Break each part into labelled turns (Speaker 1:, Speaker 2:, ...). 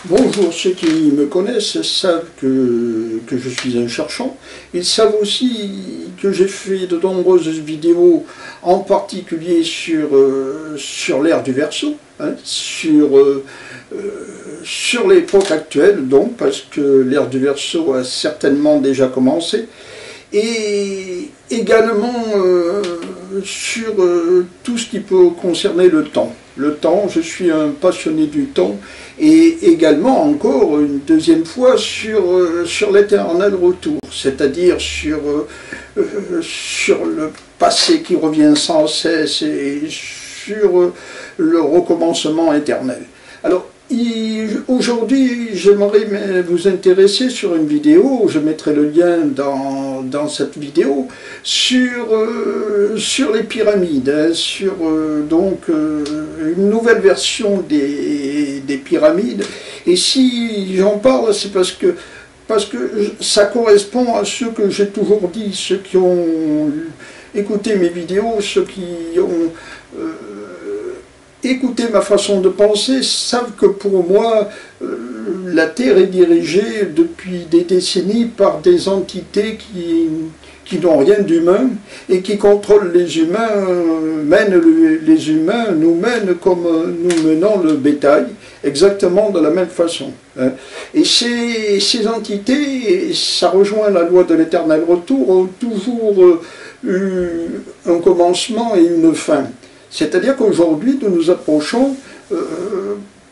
Speaker 1: Bonjour, ceux qui me connaissent savent que je suis un cherchant. Ils savent aussi que j'ai fait de nombreuses vidéos, en particulier sur l'ère du Verseau, hein, sur l'époque actuelle, donc, parce que l'ère du Verseau a certainement déjà commencé, et également sur tout ce qui peut concerner le temps. Le temps, je suis un passionné du temps, et également encore une deuxième fois sur l'éternel retour, c'est-à-dire sur le passé qui revient sans cesse et sur le recommencement éternel. Alors, aujourd'hui, j'aimerais vous intéresser sur une vidéo, je mettrai le lien dans cette vidéo, sur les pyramides, hein, sur une nouvelle version des pyramides. Et si j'en parle, c'est parce que ça correspond à ce que j'ai toujours dit, ceux qui ont écouté mes vidéos, ceux qui ont écouté ma façon de penser, savent que pour moi, la Terre est dirigée depuis des décennies par des entités qui n'ont rien d'humain et qui contrôlent les humains, les humains, nous mènent comme nous menons le bétail, exactement de la même façon. Et ces entités, ça rejoint la loi de l'éternel retour, ont toujours eu un commencement et une fin. C'est-à-dire qu'aujourd'hui, nous nous approchons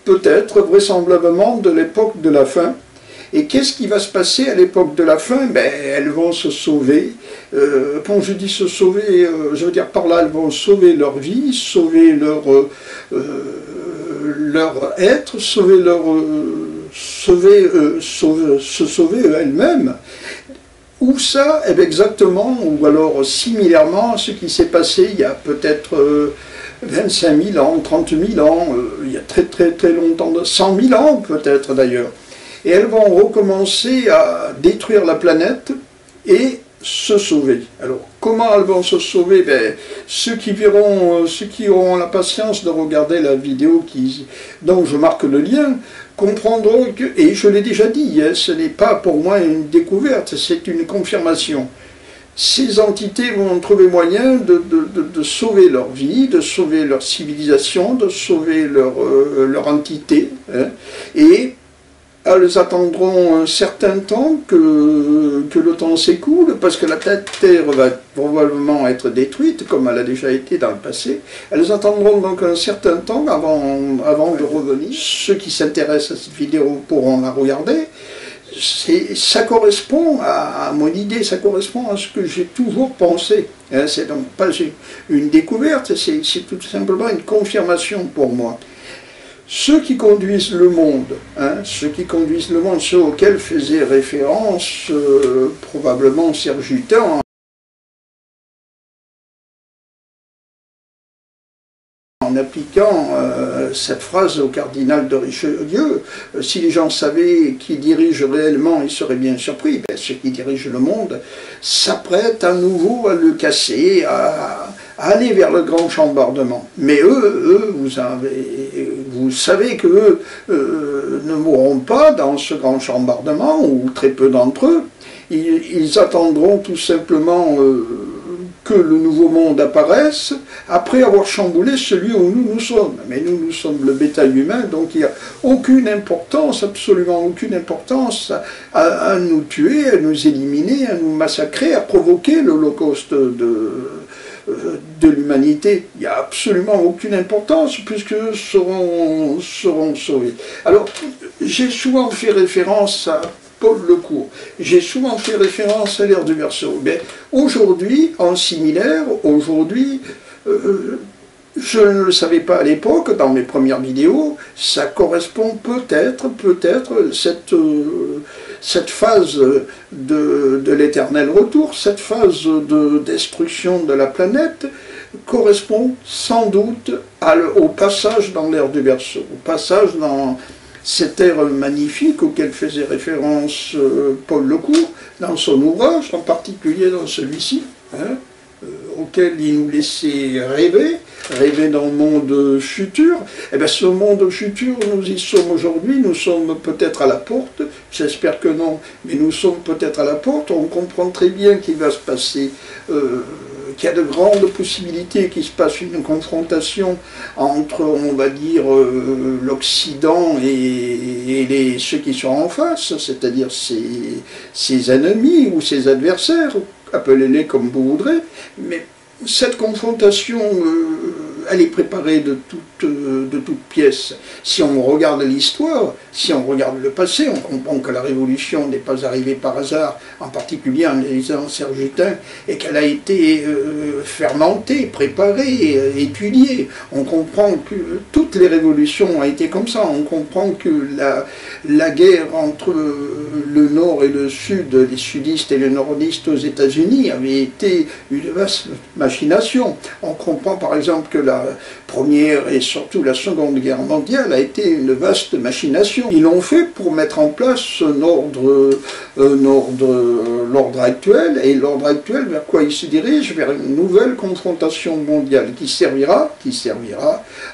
Speaker 1: peut-être, vraisemblablement, de l'époque de la fin. Et qu'est-ce qui va se passer à l'époque de la fin? Ben, elles vont se sauver. Quand je dis se sauver, je veux dire par là, elles vont sauver leur vie, sauver leur être, se sauver elles-mêmes. Où ça? Eh bien exactement, ou alors similairement à ce qui s'est passé il y a peut-être 25 000 ans, 30 000 ans, il y a très longtemps, 100 000 ans peut-être d'ailleurs. Et elles vont recommencer à détruire la planète et se sauver. Alors, comment elles vont se sauver? Ben, ceux qui auront la patience de regarder la vidéo dont je marque le lien, comprendront que, et je l'ai déjà dit, hein, ce n'est pas pour moi une découverte, c'est une confirmation. Ces entités vont trouver moyen de sauver leur vie, de sauver leur civilisation, de sauver leur entité, hein, et elles attendront un certain temps que le temps s'écoule, parce que la Terre va probablement être détruite, comme elle a déjà été dans le passé. Elles attendront donc un certain temps avant de revenir. Ceux qui s'intéressent à cette vidéo pourront la regarder. Ça correspond à mon idée, ça correspond à ce que j'ai toujours pensé. C'est donc pas une découverte, c'est tout simplement une confirmation pour moi. Ceux qui conduisent le monde, hein, ceux auxquels faisait référence probablement Serge Hutin, en appliquant cette phrase au cardinal de Richelieu, si les gens savaient qui dirige réellement, ils seraient bien surpris. Ben, ceux qui dirigent le monde s'apprêtent à nouveau à le casser, à aller vers le grand chambardement. Mais eux, vous savez qu'eux ne mourront pas dans ce grand chambardement, ou très peu d'entre eux. Ils attendront tout simplement que le nouveau monde apparaisse, après avoir chamboulé celui où nous sommes. Mais nous sommes le bétail humain, donc il n'y a aucune importance, absolument aucune importance à nous tuer, à nous éliminer, à nous massacrer, à provoquer l'holocauste de l'humanité. Il n'y a absolument aucune importance, puisque eux seront sauvés. Alors, j'ai souvent fait référence à Paul Lecourt. J'ai souvent fait référence à l'ère du Verseau. Mais aujourd'hui, en similaire, aujourd'hui, je ne le savais pas à l'époque, dans mes premières vidéos, ça correspond peut-être, cette phase de l'éternel retour, cette phase de destruction de la planète, correspond sans doute au passage dans l'ère du Verseau, au passage dans cette ère magnifique auquel faisait référence Paul Lecourt dans son ouvrage, en particulier dans celui-ci, hein, auquel il nous laissait rêver, rêver d'un monde futur. Eh bien, ce monde futur, nous y sommes aujourd'hui, nous sommes peut-être à la porte, j'espère que non, mais nous sommes peut-être à la porte, on comprend très bien qu'il va se passer, qu'il y a de grandes possibilités qu'il se passe une confrontation entre, on va dire, l'Occident et ceux qui sont en face, c'est-à-dire ses ennemis ou ses adversaires, appelez-les comme vous voudrez, mais cette confrontation, elle est préparée de toutes pièces. Si on regarde l'histoire, si on regarde le passé, on comprend que la Révolution n'est pas arrivée par hasard, en particulier en lisant Serge Hutin, et qu'elle a été fermentée, préparée, étudiée. On comprend que toutes les révolutions ont été comme ça. On comprend que la guerre entre le Nord et le Sud, les sudistes et les nordistes aux États-Unis avait été une vaste machination. On comprend par exemple que la Première et surtout la Seconde Guerre mondiale a été une vaste machination. Ils l'ont fait pour mettre en place l'ordre actuel, et l'ordre actuel, vers quoi il se dirige? Vers une nouvelle confrontation mondiale qui servira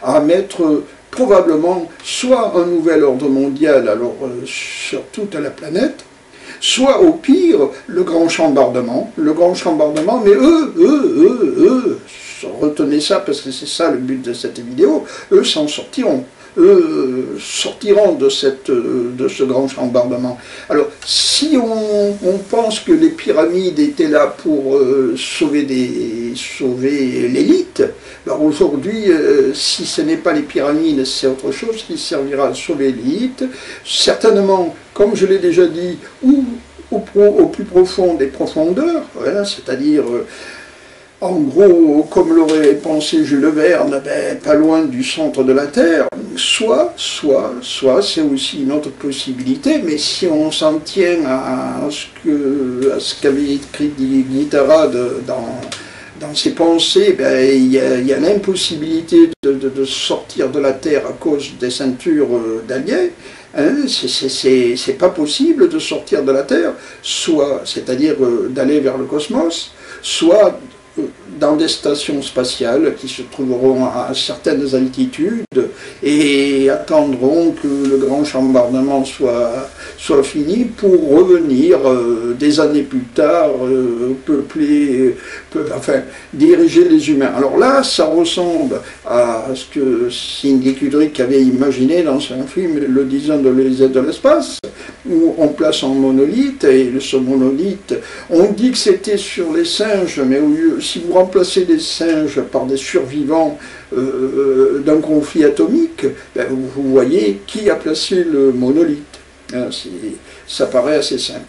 Speaker 1: à mettre probablement soit un nouvel ordre mondial, alors sur toute la planète, soit au pire le grand chambardement, mais eux, retenez ça parce que c'est ça le but de cette vidéo, eux s'en sortiront. Eux sortiront de ce grand chambardement. Alors, si on pense que les pyramides étaient là pour sauver l'élite, ben aujourd'hui, si ce n'est pas les pyramides, c'est autre chose qui servira à sauver l'élite. Certainement, comme je l'ai déjà dit, ou au plus profond des profondeurs, voilà, c'est-à-dire en gros, comme l'aurait pensé Jules Verne, ben, pas loin du centre de la Terre, soit, c'est aussi une autre possibilité, mais si on s'en tient à ce qu'avait écrit Guittara dans ses pensées, ben, il y a l'impossibilité de sortir de la Terre à cause des ceintures d'aliens. Hein, c'est pas possible de sortir de la Terre, soit, c'est-à-dire d'aller vers le cosmos, soit dans des stations spatiales qui se trouveront à certaines altitudes et attendront que le grand chambardement soit fini pour revenir des années plus tard, diriger les humains. Alors là, ça ressemble à ce que Stanley Kubrick avait imaginé dans son film Le 10 ans de l'Odyssée de l'espace, où on place un monolithe, et ce monolithe, on dit que c'était sur les singes, mais si vous remplacez les singes par des survivants d'un conflit atomique, ben vous voyez qui a placé le monolithe. Ça paraît assez simple.